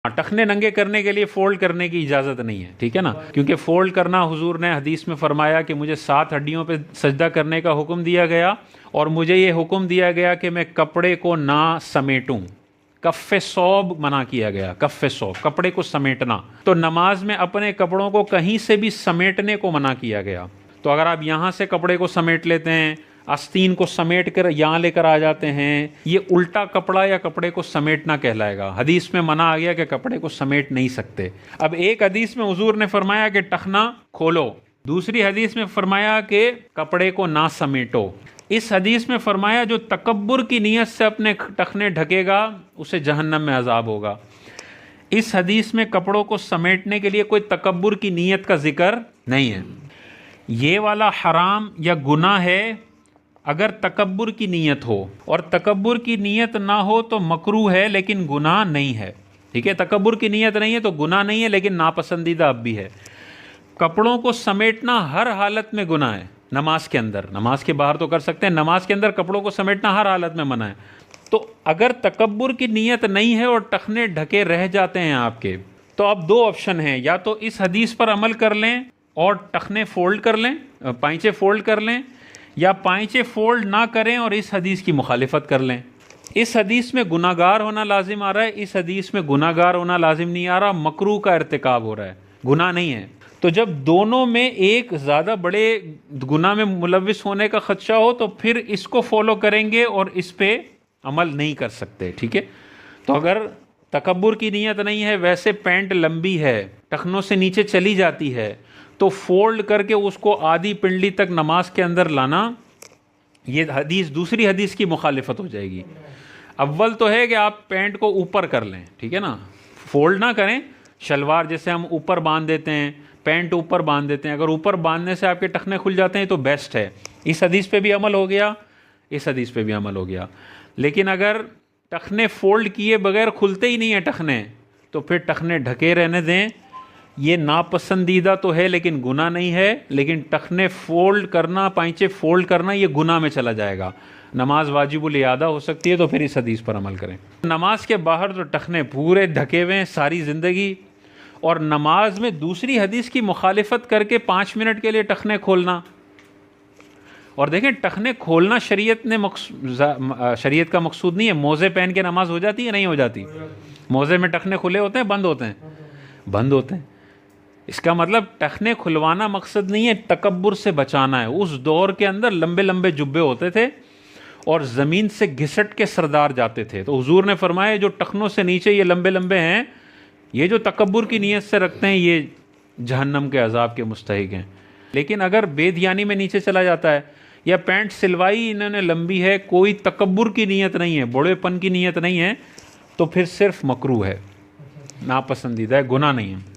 टखने नंगे करने के लिए फ़ोल्ड करने की इजाज़त नहीं है, ठीक है ना, क्योंकि फ़ोल्ड करना हुजूर ने हदीस में फ़रमाया कि मुझे 7 हड्डियों पे सजदा करने का हुक्म दिया गया और मुझे ये हुक्म दिया गया कि मैं कपड़े को ना समेटूं। कफ़े सौब मना किया गया, कफ़े सौब कपड़े को समेटना। तो नमाज में अपने कपड़ों को कहीं से भी समेटने को मना किया गया। तो अगर आप यहाँ से कपड़े को समेट लेते हैं, आस्तीन को समेट कर यहाँ लेकर आ जाते हैं, ये उल्टा कपड़ा या कपड़े को समेटना कहलाएगा। हदीस में मना आ गया कि कपड़े को समेट नहीं सकते। अब एक हदीस में हुजूर ने फरमाया कि टखना खोलो, दूसरी हदीस में फरमाया कि कपड़े को ना समेटो। इस हदीस में फरमाया जो तकब्बुर की नीयत से अपने टखने ढकेगा उसे जहन्नम में अजाब होगा। इस हदीस में कपड़ों को समेटने के लिए कोई तकब्बुर की नीयत का जिक्र नहीं है। ये वाला हराम या गुनाह है अगर तकब्बुर की नीयत हो, और तकब्बुर की नीयत ना हो तो मकरूह है लेकिन गुनाह नहीं है, ठीक है। तकब्बुर की नीयत नहीं है तो गुनाह नहीं है लेकिन नापसंदीदा अब भी है। कपड़ों को समेटना हर हालत में गुनाह है। नमाज के अंदर, नमाज के बाहर तो कर सकते हैं, नमाज के अंदर कपड़ों को समेटना हर हालत में मना है। तो अगर तकब्बुर की नीयत नहीं है और टखने ढके रह जाते हैं आपके, तो अब 2 ऑप्शन हैं, या तो इस हदीस पर अमल कर लें और टखने फोल्ड कर लें, पाइंचे फोल्ड कर लें, या पाइंचे फोल्ड ना करें और इस हदीस की मुखालिफत कर लें। इस हदीस में गुनाहगार होना लाजिम आ रहा है, इस हदीस में गुनाहगार होना लाजिम नहीं आ रहा, मकरूह का इर्तिकाब हो रहा है, गुनाह नहीं है। तो जब दोनों में एक ज़्यादा बड़े गुनाह में मुलविस होने का ख़दशा हो तो फिर इसको फॉलो करेंगे और इस पे अमल नहीं कर सकते, ठीक है। तो अगर तकब्बुर की नीयत नहीं है, वैसे पैंट लंबी है, टखनों से नीचे चली जाती है, तो फोल्ड करके उसको आधी पिंडली तक नमाज के अंदर लाना, ये हदीस दूसरी हदीस की मुखालिफत हो जाएगी। अव्वल तो है कि आप पैंट को ऊपर कर लें, ठीक है ना, फोल्ड ना करें। शलवार जैसे हम ऊपर बांध देते हैं, पैंट ऊपर बांध देते हैं, अगर ऊपर बांधने से आपके टखने खुल जाते हैं तो बेस्ट है। इस हदीस पे भी अमल हो गया, इस हदीस पे भी अमल हो गया। लेकिन अगर टखने फोल्ड किए बगैर खुलते ही नहीं है टखने, तो फिर टखने ढके रहने दें। ये नापसंदीदा तो है लेकिन गुनाह नहीं है, लेकिन टखने फोल्ड करना, पाइंचे फोल्ड करना, ये गुनाह में चला जाएगा। नमाज वाजिबुल इयादा हो सकती है, तो फिर इस हदीस पर अमल करें। नमाज के बाहर तो टखने पूरे ढके हुए हैं सारी ज़िंदगी, और नमाज में दूसरी हदीस की मुखालिफत करके 5 मिनट के लिए टखने खोलना। और देखें, टखने खोलना शरीयत शरीयत का मकसूद नहीं है। मोज़े पहन के नमाज हो जाती है, नहीं हो जाती? मोज़े में टखने खुले होते हैं, बंद होते हैं? बंद होते हैं। इसका मतलब टखने खुलवाना मकसद नहीं है, तकब्बुर से बचाना है। उस दौर के अंदर लंबे लंबे जुब्बे होते थे और ज़मीन से घिसट के सरदार जाते थे, तो हुजूर ने फरमाया जो टखनों से नीचे ये लंबे लंबे हैं, ये जो तकब्बुर की नीयत से रखते हैं, ये जहन्नम के अजाब के मुस्तहिक हैं। लेकिन अगर बेध्यानी में नीचे चला जाता है, या पैंट सिलवाई इन्होंने लंबी है, कोई तकब्बुर की नीयत नहीं है, बड़ेपन की नीयत नहीं है, तो फिर सिर्फ मकरूह है, नापसंदीदा है, गुनाह नहीं है।